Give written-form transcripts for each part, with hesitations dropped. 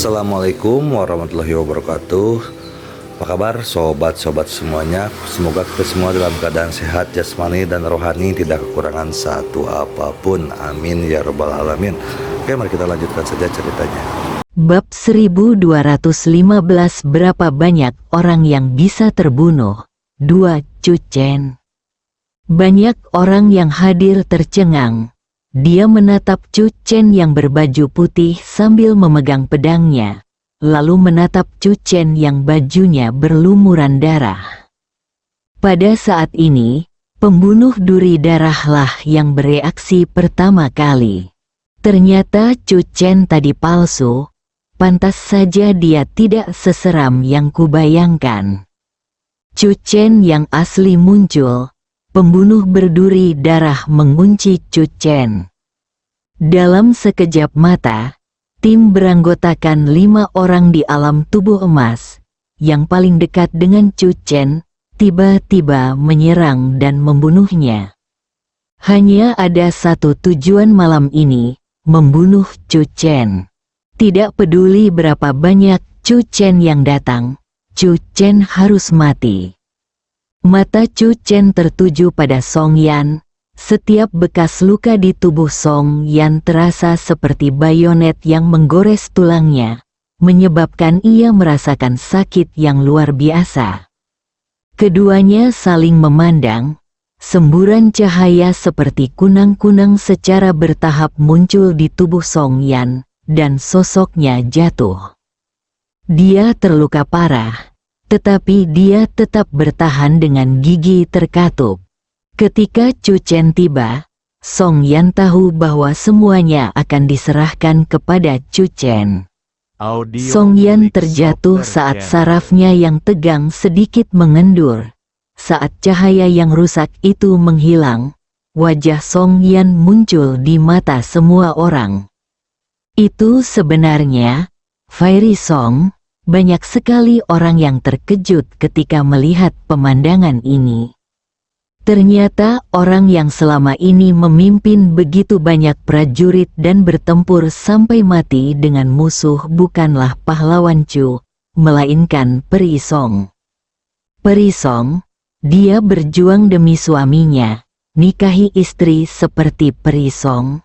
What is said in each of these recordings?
Assalamualaikum warahmatullahi wabarakatuh. Apa kabar sobat-sobat semuanya? Semoga kita semua dalam keadaan sehat jasmani dan rohani, tidak kekurangan satu apapun. Amin ya rabbal alamin. Oke, mari kita lanjutkan saja ceritanya. Bab 1215. Berapa banyak orang yang bisa terbunuh? 2. Cuchen. Banyak orang yang hadir tercengang. Dia menatap Cuchen yang berbaju putih sambil memegang pedangnya, lalu menatap Cuchen yang bajunya berlumuran darah. Pada saat ini, pembunuh duri darahlah yang bereaksi pertama kali. Ternyata Cuchen tadi palsu, pantas saja dia tidak seseram yang kubayangkan. Cuchen yang asli muncul. Pembunuh berduri darah mengunci Cuchen. Dalam sekejap mata, tim beranggotakan 5 orang di alam tubuh emas, yang paling dekat dengan Cuchen, tiba-tiba menyerang dan membunuhnya. Hanya ada satu tujuan malam ini, membunuh Cuchen. Tidak peduli berapa banyak Cuchen yang datang, Cuchen harus mati. Mata Cuchen tertuju pada Song Yan. Setiap bekas luka di tubuh Song Yan terasa seperti bayonet yang menggores tulangnya, menyebabkan ia merasakan sakit yang luar biasa. Keduanya saling memandang. Semburan cahaya seperti kunang-kunang secara bertahap muncul di tubuh Song Yan, dan sosoknya jatuh. Dia terluka parah. Tetapi dia tetap bertahan dengan gigi terkatup. Ketika Cuchen tiba, Song Yan tahu bahwa semuanya akan diserahkan kepada Cuchen. Song Yan terjatuh saat sarafnya yang tegang sedikit mengendur. Saat cahaya yang rusak itu menghilang, wajah Song Yan muncul di mata semua orang. Itu sebenarnya Fairy Song. Banyak sekali orang yang terkejut ketika melihat pemandangan ini. Ternyata orang yang selama ini memimpin begitu banyak prajurit dan bertempur sampai mati dengan musuh bukanlah pahlawan Chu, melainkan Peri Song. Peri Song, dia berjuang demi suaminya, nikahi istri seperti Peri Song.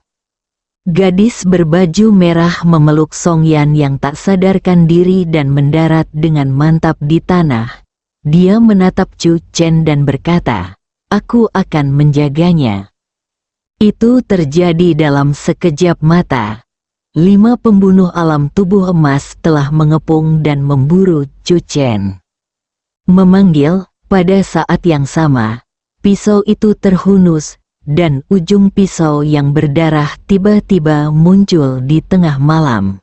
Gadis berbaju merah memeluk Song Yan yang tak sadarkan diri dan mendarat dengan mantap di tanah. Dia menatap Cuchen dan berkata, "Aku akan menjaganya." Itu terjadi dalam sekejap mata. 5 pembunuh alam tubuh emas telah mengepung dan memburu Cuchen. Memanggil, pada saat yang sama, pisau itu terhunus, dan ujung pisau yang berdarah tiba-tiba muncul di tengah malam.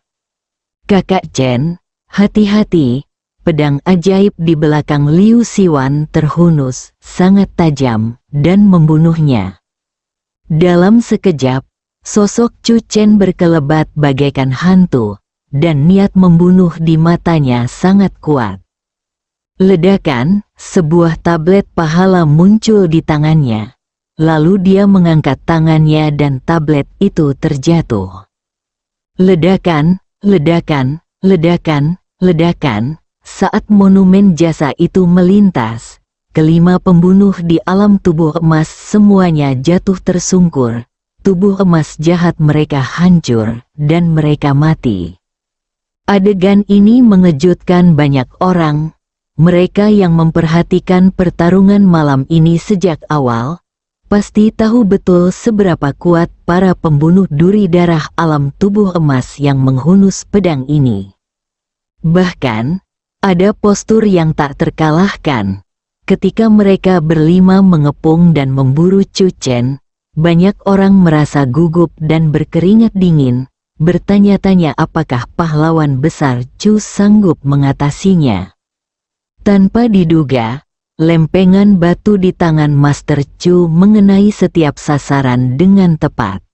"Kakak Chen, hati-hati!" Pedang ajaib di belakang Liu Siwan terhunus, sangat tajam, dan membunuhnya. Dalam sekejap, sosok Cuchen berkelebat bagaikan hantu, dan niat membunuh di matanya sangat kuat. Ledakan, sebuah tablet pahala muncul di tangannya. Lalu dia mengangkat tangannya dan tablet itu terjatuh. Ledakan, ledakan, ledakan, ledakan. Saat monumen jasa itu melintas, kelima pembunuh di alam tubuh emas semuanya jatuh tersungkur. Tubuh emas jahat mereka hancur, dan mereka mati. Adegan ini mengejutkan banyak orang. Mereka yang memperhatikan pertarungan malam ini sejak awal, pasti tahu betul seberapa kuat para pembunuh duri darah alam tubuh emas yang menghunus pedang ini. Bahkan, ada postur yang tak terkalahkan. Ketika mereka berlima mengepung dan memburu Cuchen, banyak orang merasa gugup dan berkeringat dingin, bertanya-tanya apakah pahlawan besar Chu sanggup mengatasinya. Tanpa diduga, lempengan batu di tangan Master Chu mengenai setiap sasaran dengan tepat.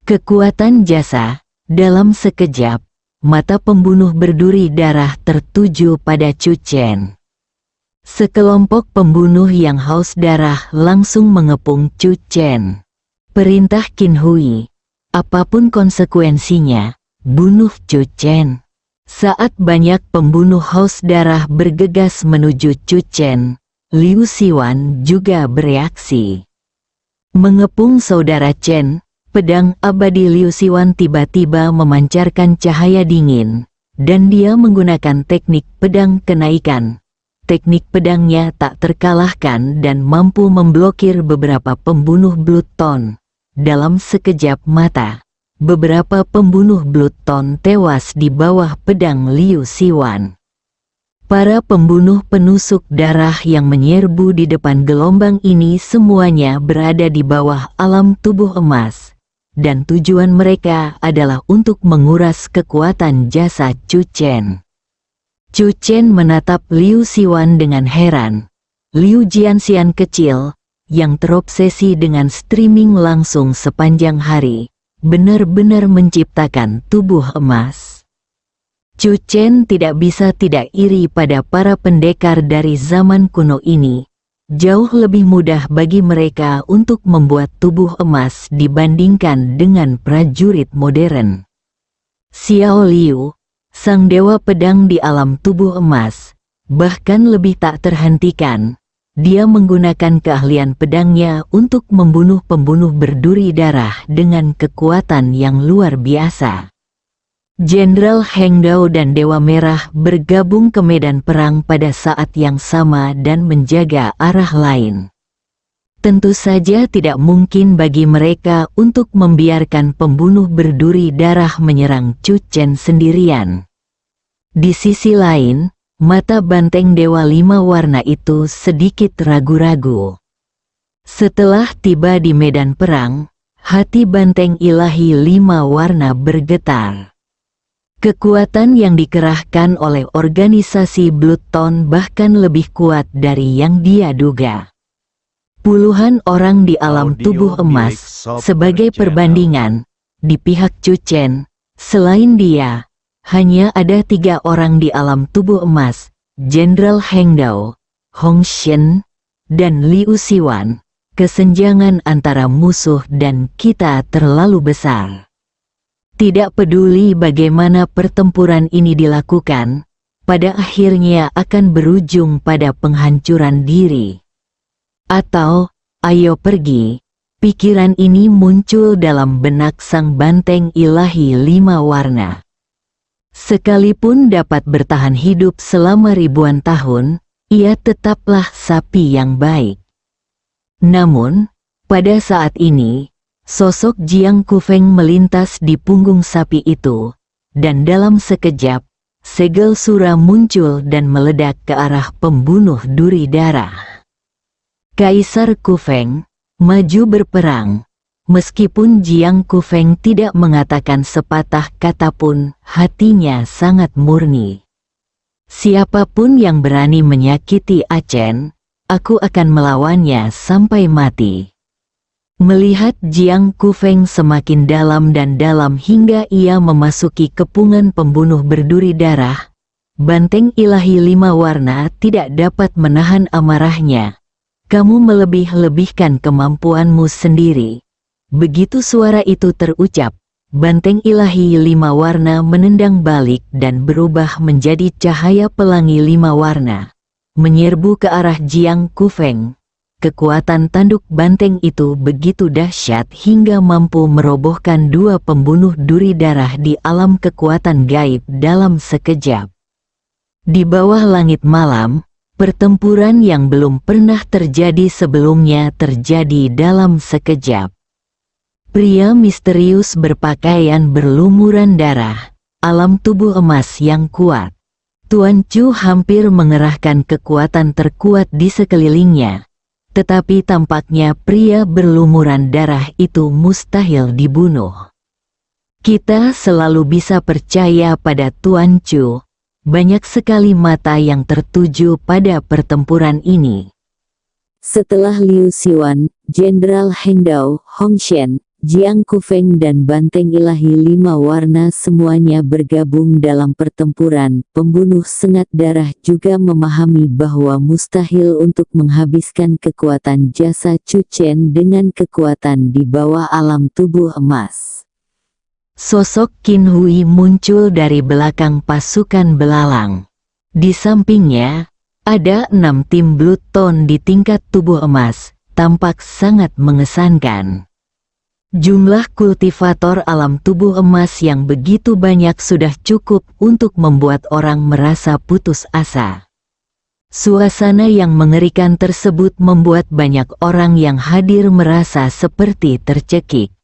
Kekuatan jasa, dalam sekejap, mata pembunuh berduri darah tertuju pada Cuchen. Sekelompok pembunuh yang haus darah langsung mengepung Cuchen. Perintah Qin Hui, apapun konsekuensinya, bunuh Cuchen. Saat banyak pembunuh haus darah bergegas menuju Chu Chen, Liu Siwan juga bereaksi. Mengepung saudara Chen, pedang abadi Liu Siwan tiba-tiba memancarkan cahaya dingin, dan dia menggunakan teknik pedang kenaikan. Teknik pedangnya tak terkalahkan dan mampu memblokir beberapa pembunuh Blood Tone. Dalam sekejap mata, beberapa pembunuh Blood Tone tewas di bawah pedang Liu Siwan. Para pembunuh penusuk darah yang menyerbu di depan gelombang ini semuanya berada di bawah alam tubuh emas, dan tujuan mereka adalah untuk menguras kekuatan jasa Chu Chen. Chu Chen menatap Liu Siwan dengan heran. Liu Jianxian kecil, yang terobsesi dengan streaming langsung sepanjang hari, benar-benar menciptakan tubuh emas. Chu Chen tidak bisa tidak iri pada para pendekar dari zaman kuno ini. Jauh lebih mudah bagi mereka untuk membuat tubuh emas dibandingkan dengan prajurit modern. Xiao Liu, sang dewa pedang di alam tubuh emas, bahkan lebih tak terhentikan. Dia menggunakan keahlian pedangnya untuk membunuh pembunuh berduri darah dengan kekuatan yang luar biasa. Jenderal Heng Dao dan Dewa Merah bergabung ke medan perang pada saat yang sama dan menjaga arah lain. Tentu saja tidak mungkin bagi mereka untuk membiarkan pembunuh berduri darah menyerang Chu Chen sendirian. Di sisi lain, mata banteng Dewa Lima Warna itu sedikit ragu-ragu. Setelah tiba di medan perang, hati banteng ilahi Lima Warna bergetar. Kekuatan yang dikerahkan oleh organisasi Blood Tone bahkan lebih kuat dari yang dia duga. Puluhan orang di alam tubuh emas, sebagai perbandingan, di pihak Chu Chen, selain dia, hanya ada 3 orang di alam tubuh emas, Jenderal Heng Dao, Hong Shen, dan Liu Siwan. Kesenjangan antara musuh dan kita terlalu besar. Tidak peduli bagaimana pertempuran ini dilakukan, pada akhirnya akan berujung pada penghancuran diri. Atau, ayo pergi. Pikiran ini muncul dalam benak sang banteng ilahi Lima Warna. Sekalipun dapat bertahan hidup selama ribuan tahun, ia tetaplah sapi yang baik. Namun, pada saat ini, sosok Jiang Kufeng melintas di punggung sapi itu, dan dalam sekejap, segel sura muncul dan meledak ke arah pembunuh duri darah. Kaisar Kufeng, maju berperang. Meskipun Jiang Kufeng tidak mengatakan sepatah kata pun, hatinya sangat murni. Siapapun yang berani menyakiti Achen, aku akan melawannya sampai mati. Melihat Jiang Kufeng semakin dalam dan dalam hingga ia memasuki kepungan pembunuh berduri darah, banteng ilahi Lima Warna tidak dapat menahan amarahnya. Kamu melebih-lebihkan kemampuanmu sendiri. Begitu suara itu terucap, banteng ilahi Lima Warna menendang balik dan berubah menjadi cahaya pelangi 5 warna, menyerbu ke arah Jiang Kufeng. Kekuatan tanduk banteng itu begitu dahsyat hingga mampu merobohkan 2 pembunuh duri darah di alam kekuatan gaib dalam sekejap. Di bawah langit malam, pertempuran yang belum pernah terjadi sebelumnya terjadi dalam sekejap. Pria misterius berpakaian berlumuran darah, alam tubuh emas yang kuat. Tuan Chu hampir mengerahkan kekuatan terkuat di sekelilingnya. Tetapi tampaknya pria berlumuran darah itu mustahil dibunuh. Kita selalu bisa percaya pada Tuan Chu. Banyak sekali mata yang tertuju pada pertempuran ini. Setelah Liu Siwan, Jenderal Heng Dao, Hong Shen, Jiang Kufeng dan banteng ilahi 5 warna semuanya bergabung dalam pertempuran. Pembunuh sengat darah juga memahami bahwa mustahil untuk menghabiskan kekuatan jasa Chu Chen dengan kekuatan di bawah alam tubuh emas. Sosok Qin Hui muncul dari belakang pasukan belalang. Di sampingnya, ada 6 tim Blood Tone di tingkat tubuh emas, tampak sangat mengesankan. Jumlah kultivator alam tubuh emas yang begitu banyak sudah cukup untuk membuat orang merasa putus asa. Suasana yang mengerikan tersebut membuat banyak orang yang hadir merasa seperti tercekik.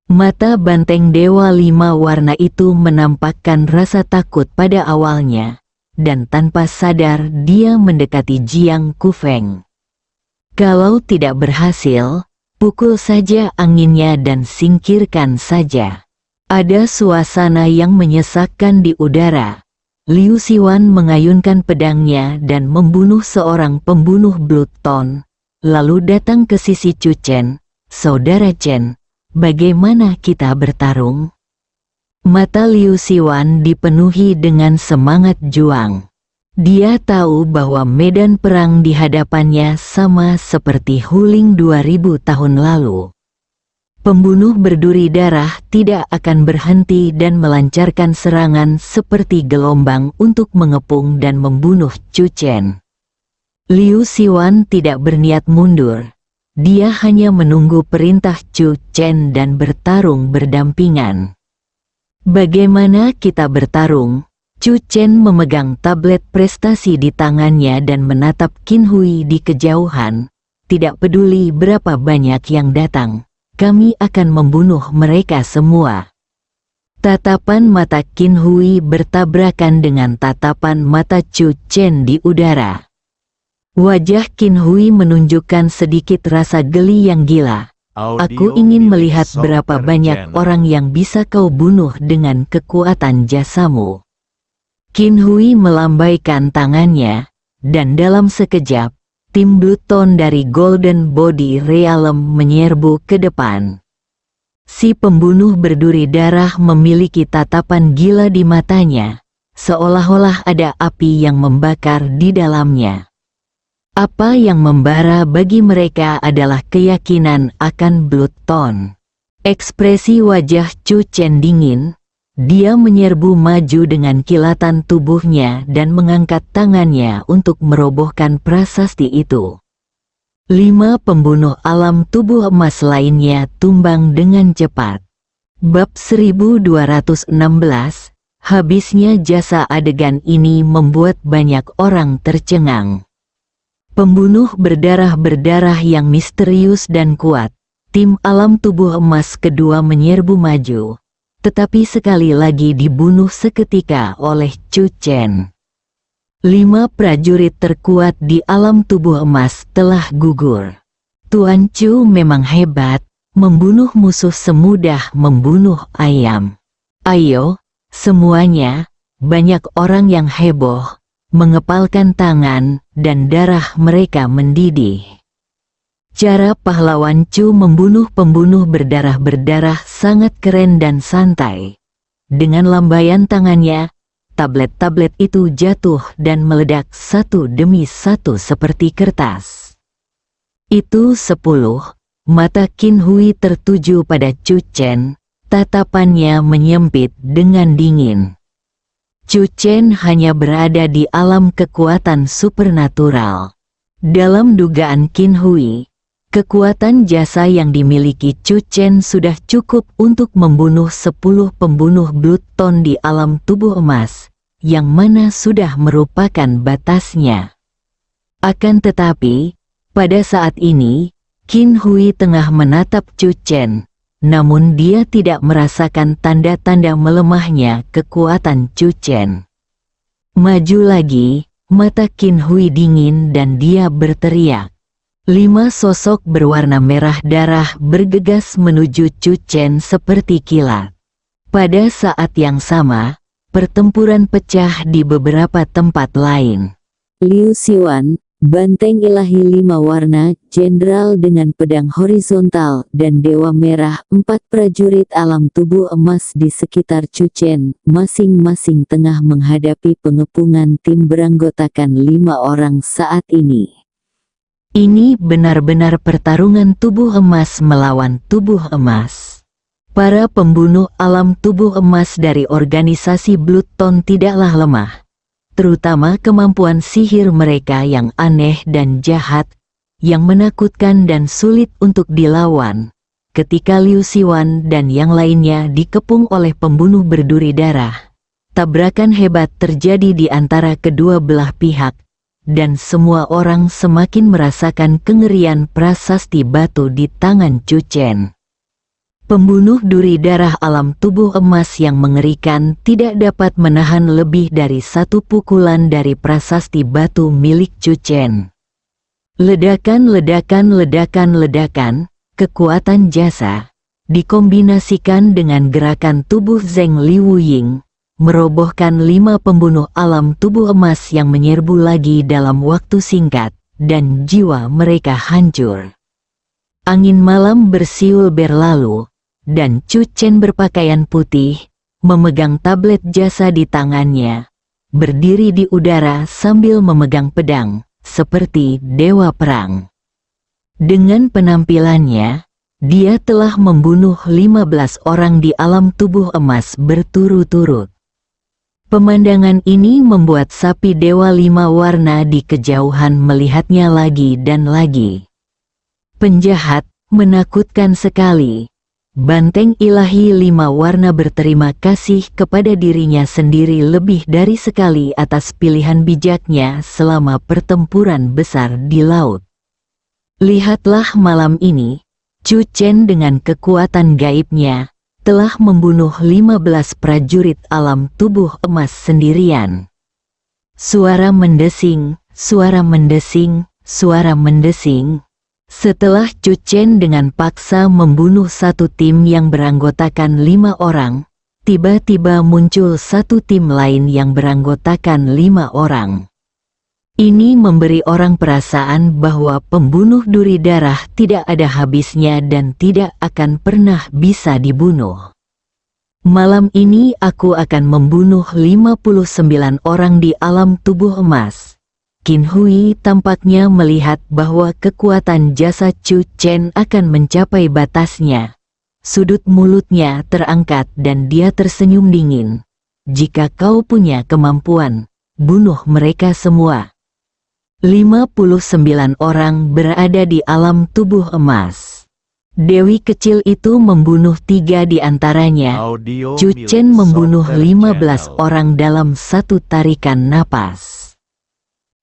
Mata banteng Dewa 5 warna itu menampakkan rasa takut pada awalnya, dan tanpa sadar dia mendekati Jiang Kufeng. Kalau tidak berhasil, pukul saja anginnya dan singkirkan saja. Ada suasana yang menyesakkan di udara. Liu Xiwan mengayunkan pedangnya dan membunuh seorang pembunuh Blood Tone, lalu datang ke sisi Chu Chen. Saudara Chen, bagaimana kita bertarung? Mata Liu Xiwan dipenuhi dengan semangat juang. Dia tahu bahwa medan perang di hadapannya sama seperti Huling 2000 tahun lalu. Pembunuh berduri darah tidak akan berhenti dan melancarkan serangan seperti gelombang untuk mengepung dan membunuh Chu Chen. Liu Xiwan tidak berniat mundur. Dia hanya menunggu perintah Chu Chen dan bertarung berdampingan. Bagaimana kita bertarung? Chu Chen memegang tablet prestasi di tangannya dan menatap Qin Hui di kejauhan. Tidak peduli berapa banyak yang datang, kami akan membunuh mereka semua. Tatapan mata Qin Hui bertabrakan dengan tatapan mata Chu Chen di udara. Wajah Qin Hui menunjukkan sedikit rasa geli yang gila. Aku ingin melihat berapa banyak orang yang bisa kau bunuh dengan kekuatan jasamu. Qin Hui melambaikan tangannya, dan dalam sekejap, tim Blood Tone dari Golden Body Realm menyerbu ke depan. Si pembunuh berduri darah memiliki tatapan gila di matanya, seolah-olah ada api yang membakar di dalamnya. Apa yang membara bagi mereka adalah keyakinan akan Blood Tone. Ekspresi wajah Chu Chen dingin. Dia menyerbu maju dengan kilatan tubuhnya dan mengangkat tangannya untuk merobohkan prasasti itu. 5 pembunuh alam tubuh emas lainnya tumbang dengan cepat. Bab 1216, habisnya jasa adegan ini membuat banyak orang tercengang. Pembunuh berdarah-berdarah yang misterius dan kuat, tim alam tubuh emas kedua menyerbu maju. Tetapi sekali lagi dibunuh seketika oleh Chu Chen. 5 prajurit terkuat di alam tubuh emas telah gugur. Tuan Chu memang hebat, membunuh musuh semudah membunuh ayam. Ayo, semuanya, banyak orang yang heboh, mengepalkan tangan, dan darah mereka mendidih. Cara pahlawan Chu membunuh pembunuh berdarah-berdarah sangat keren dan santai. Dengan lambaian tangannya, tablet-tablet itu jatuh dan meledak satu demi satu seperti kertas. Itu 10, mata Qin Hui tertuju pada Chu Chen, tatapannya menyempit dengan dingin. Chu Chen hanya berada di alam kekuatan supernatural. Dalam dugaan Qin Hui, kekuatan jasa yang dimiliki Chu Chen sudah cukup untuk membunuh 10 pembunuh Blood Tone di alam tubuh emas, yang mana sudah merupakan batasnya. Akan tetapi, pada saat ini, Qin Hui tengah menatap Chu Chen, namun dia tidak merasakan tanda-tanda melemahnya kekuatan Chu Chen. Maju lagi, mata Qin Hui dingin dan dia berteriak. 5 sosok berwarna merah darah bergegas menuju Chu Chen seperti kilat. Pada saat yang sama, pertempuran pecah di beberapa tempat lain. Liu Xiwan, banteng ilahi 5 warna, jenderal dengan pedang horizontal, dan dewa merah, 4 prajurit alam tubuh emas di sekitar Chu Chen, masing-masing tengah menghadapi pengepungan tim beranggotakan 5 orang saat ini. Ini benar-benar pertarungan tubuh emas melawan tubuh emas. Para pembunuh alam tubuh emas dari organisasi Bloodstone tidaklah lemah, terutama kemampuan sihir mereka yang aneh dan jahat, yang menakutkan dan sulit untuk dilawan. Ketika Liu Siwan dan yang lainnya dikepung oleh pembunuh berduri darah, tabrakan hebat terjadi di antara kedua belah pihak, dan semua orang semakin merasakan kengerian prasasti batu di tangan Chu Chen. Pembunuh duri darah alam tubuh emas yang mengerikan tidak dapat menahan lebih dari satu pukulan dari prasasti batu milik Chu Chen. Ledakan, kekuatan jasa, dikombinasikan dengan gerakan tubuh Zheng Liwuying, merobohkan 5 pembunuh alam tubuh emas yang menyerbu lagi dalam waktu singkat, dan jiwa mereka hancur. Angin malam bersiul berlalu, dan Chu Chen berpakaian putih, memegang tablet jasa di tangannya, berdiri di udara sambil memegang pedang, seperti dewa perang. Dengan penampilannya, dia telah membunuh 15 orang di alam tubuh emas berturut-turut. Pemandangan ini membuat sapi dewa 5 warna di kejauhan melihatnya lagi dan lagi. Penjahat, menakutkan sekali. Banteng ilahi 5 warna berterima kasih kepada dirinya sendiri lebih dari sekali atas pilihan bijaknya selama pertempuran besar di laut. Lihatlah malam ini, Chu Chen dengan kekuatan gaibnya, telah membunuh 15 prajurit alam tubuh emas sendirian. Suara mendesing, suara mendesing, suara mendesing. Setelah Chu Chen dengan paksa membunuh satu tim yang beranggotakan 5 orang, tiba-tiba muncul satu tim lain yang beranggotakan 5 orang. Ini memberi orang perasaan bahwa pembunuh duri darah tidak ada habisnya dan tidak akan pernah bisa dibunuh. Malam ini aku akan membunuh 59 orang di alam tubuh emas. Qin Hui tampaknya melihat bahwa kekuatan jasa Chu Chen akan mencapai batasnya. Sudut mulutnya terangkat dan dia tersenyum dingin. Jika kau punya kemampuan, bunuh mereka semua. 59 orang berada di alam tubuh emas. Dewi kecil itu membunuh 3 di antaranya. Chu Chen membunuh 15 orang dalam satu tarikan napas.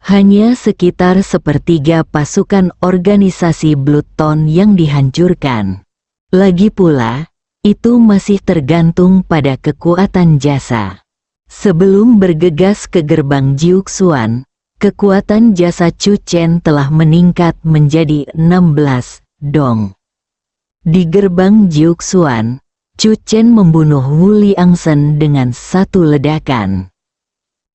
Hanya sekitar sepertiga pasukan organisasi Bloodstone yang dihancurkan. Lagi pula, itu masih tergantung pada kekuatan jasa. Sebelum bergegas ke gerbang Jiuxuan, kekuatan jasa Chu Chen telah meningkat menjadi 16 dong. Di gerbang Jiuxuan, Chu Chen membunuh Wu Liangsen dengan satu ledakan.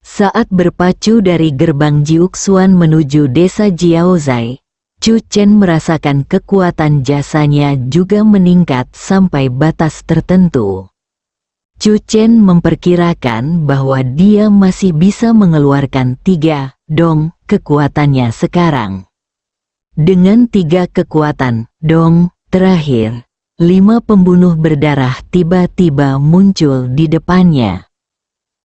Saat berpacu dari gerbang Jiuxuan menuju desa Jiaozai, Chu Chen merasakan kekuatan jasanya juga meningkat sampai batas tertentu. Chu Chen memperkirakan bahwa dia masih bisa mengeluarkan 3 dong kekuatannya sekarang. Dengan 3 kekuatan dong terakhir, 5 pembunuh berdarah tiba-tiba muncul di depannya.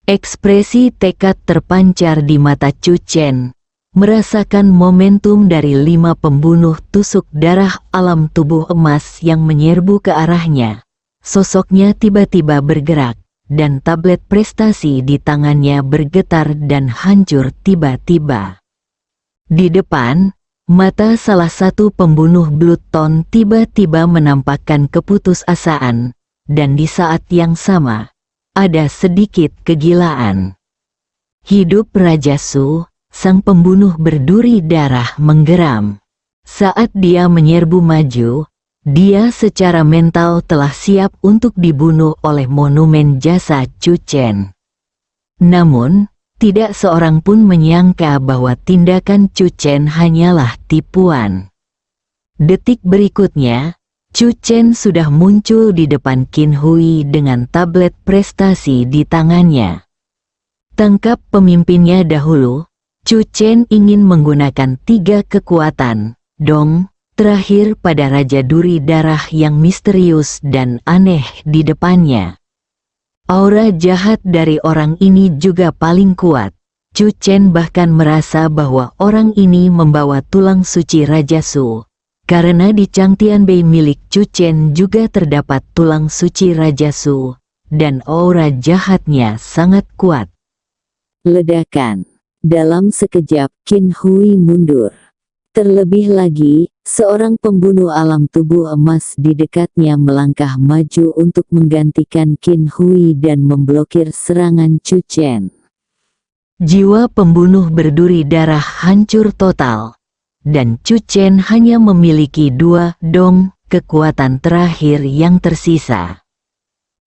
Ekspresi tekad terpancar di mata Chu Chen, merasakan momentum dari 5 pembunuh tusuk darah alam tubuh emas yang menyerbu ke arahnya. Sosoknya tiba-tiba bergerak, dan tablet prestasi di tangannya bergetar dan hancur tiba-tiba. Di depan, mata salah satu pembunuh Bloodstone tiba-tiba menampakkan keputusasaan, dan di saat yang sama, ada sedikit kegilaan. Hidup Raja Su, sang pembunuh berduri darah menggeram. Saat dia menyerbu maju, dia secara mental telah siap untuk dibunuh oleh monumen jasa Chu Chen. Namun, tidak seorang pun menyangka bahwa tindakan Chu Chen hanyalah tipuan. Detik berikutnya, Chu Chen sudah muncul di depan Qin Hui dengan tablet prestasi di tangannya. Tangkap pemimpinnya dahulu, Chu Chen ingin menggunakan 3 kekuatan dong Terakhir pada Raja Duri Darah yang misterius dan aneh di depannya. Aura jahat dari orang ini juga paling kuat. Chu Chen bahkan merasa bahwa orang ini membawa tulang suci Raja Su. Karena di Changtian Bei milik Chu Chen juga terdapat tulang suci Raja Su, dan aura jahatnya sangat kuat. Ledakan. Dalam sekejap, Qin Hui mundur. Terlebih lagi, seorang pembunuh alam tubuh emas di dekatnya melangkah maju untuk menggantikan Qin Hui dan memblokir serangan Chu Chen. Jiwa pembunuh berduri darah hancur total, dan Chu Chen hanya memiliki 2 dong kekuatan terakhir yang tersisa.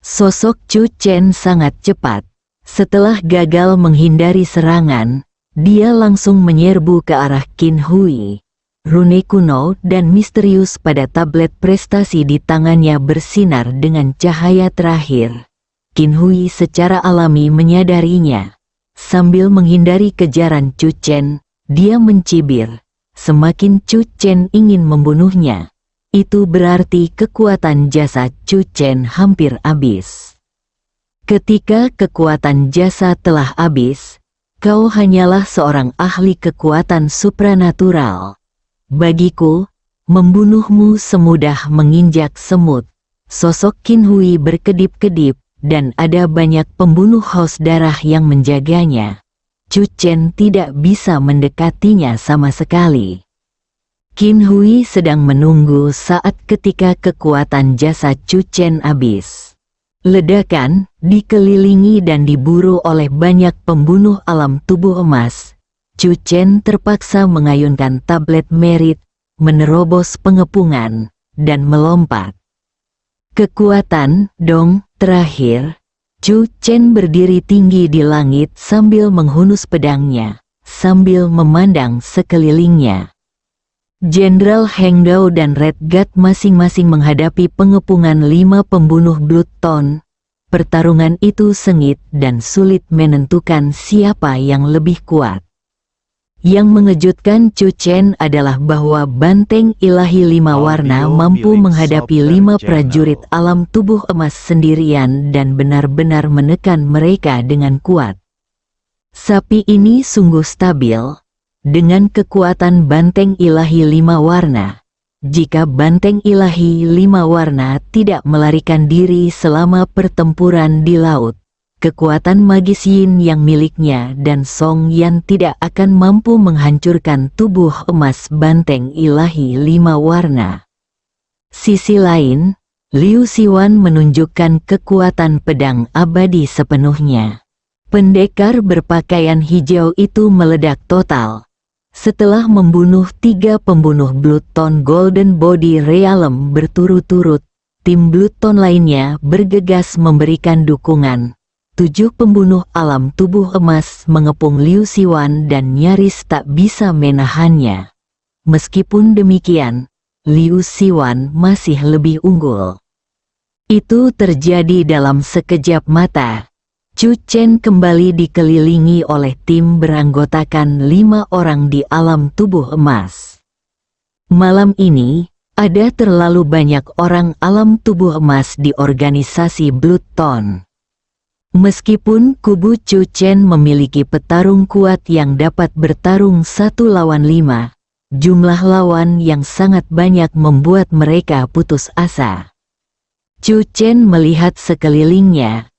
Sosok Chu Chen sangat cepat. Setelah gagal menghindari serangan, dia langsung menyerbu ke arah Qin Hui. Rune kuno dan misterius pada tablet prestasi di tangannya bersinar dengan cahaya terakhir. Qin Hui secara alami menyadarinya. Sambil menghindari kejaran Chu Chen, dia mencibir. Semakin Chu Chen ingin membunuhnya, itu berarti kekuatan jasa Chu Chen hampir habis. Ketika kekuatan jasa telah habis, kau hanyalah seorang ahli kekuatan supranatural. Bagiku, membunuhmu semudah menginjak semut. Sosok Qin Hui berkedip-kedip, dan ada banyak pembunuh haus darah yang menjaganya. Chu Chen tidak bisa mendekatinya sama sekali. Qin Hui sedang menunggu saat ketika kekuatan jasa Chu Chen habis. Ledakan, dikelilingi dan diburu oleh banyak pembunuh alam tubuh emas. Chu Chen terpaksa mengayunkan tablet merit, menerobos pengepungan, dan melompat. Kekuatan dong terakhir, Chu Chen berdiri tinggi di langit sambil menghunus pedangnya, sambil memandang sekelilingnya. Jenderal Heng Dao dan Red Guard masing-masing menghadapi pengepungan 5 pembunuh Blood Tone. Pertarungan itu sengit dan sulit menentukan siapa yang lebih kuat. Yang mengejutkan Chu Chen adalah bahwa banteng ilahi 5 warna mampu menghadapi 5 prajurit alam tubuh emas sendirian dan benar-benar menekan mereka dengan kuat. Sapi ini sungguh stabil. Dengan kekuatan banteng ilahi 5 warna, jika banteng ilahi 5 warna tidak melarikan diri selama pertempuran di laut, kekuatan magis Yin yang miliknya dan Song Yan tidak akan mampu menghancurkan tubuh emas banteng ilahi 5 warna. Sisi lain, Liu Siwan menunjukkan kekuatan pedang abadi sepenuhnya. Pendekar berpakaian hijau itu meledak total. Setelah membunuh 3 pembunuh Blood Tone Golden Body Realm berturut-turut, tim Blood Tone lainnya bergegas memberikan dukungan. 7 pembunuh alam tubuh emas mengepung Liu Siwan dan nyaris tak bisa menahannya. Meskipun demikian, Liu Siwan masih lebih unggul. Itu terjadi dalam sekejap mata. Chu Chen kembali dikelilingi oleh tim beranggotakan 5 orang di alam tubuh emas. Malam ini, ada terlalu banyak orang alam tubuh emas di organisasi Blood Tone. Meskipun kubu Chu Chen memiliki petarung kuat yang dapat bertarung 1 lawan 5, jumlah lawan yang sangat banyak membuat mereka putus asa. Chu Chen melihat sekelilingnya.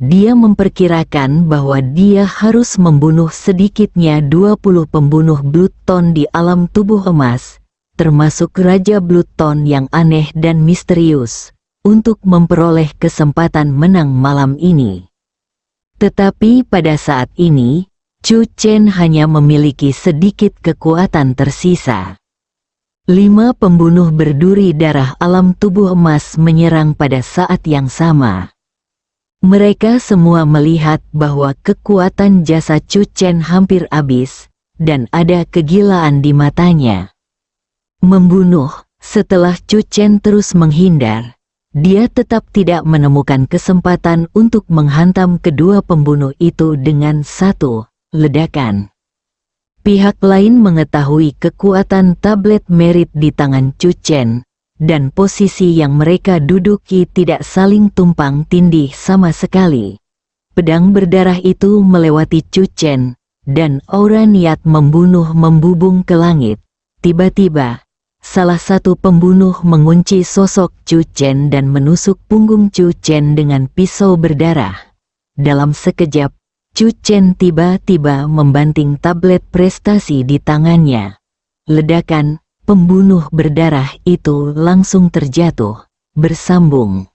Dia memperkirakan bahwa dia harus membunuh sedikitnya 20 pembunuh Blood Tone di alam tubuh emas, termasuk Raja Blood Tone yang aneh dan misterius, untuk memperoleh kesempatan menang malam ini. Tetapi pada saat ini, Chu Chen hanya memiliki sedikit kekuatan tersisa. 5 pembunuh berduri darah alam tubuh emas menyerang pada saat yang sama. Mereka semua melihat bahwa kekuatan jasa Chu Chen hampir habis, dan ada kegilaan di matanya. Membunuh, setelah Chu Chen terus menghindar, dia tetap tidak menemukan kesempatan untuk menghantam kedua pembunuh itu dengan 1 ledakan. Pihak lain mengetahui kekuatan tablet merit di tangan Chu Chen, dan posisi yang mereka duduki tidak saling tumpang tindih sama sekali. Pedang berdarah itu melewati Chu Chen, dan aura niat membunuh membubung ke langit. Tiba-tiba, salah satu pembunuh mengunci sosok Chu Chen dan menusuk punggung Chu Chen dengan pisau berdarah. Dalam sekejap, Chu Chen tiba-tiba membanting tablet prestasi di tangannya. Ledakan, pembunuh berdarah itu langsung terjatuh, bersambung.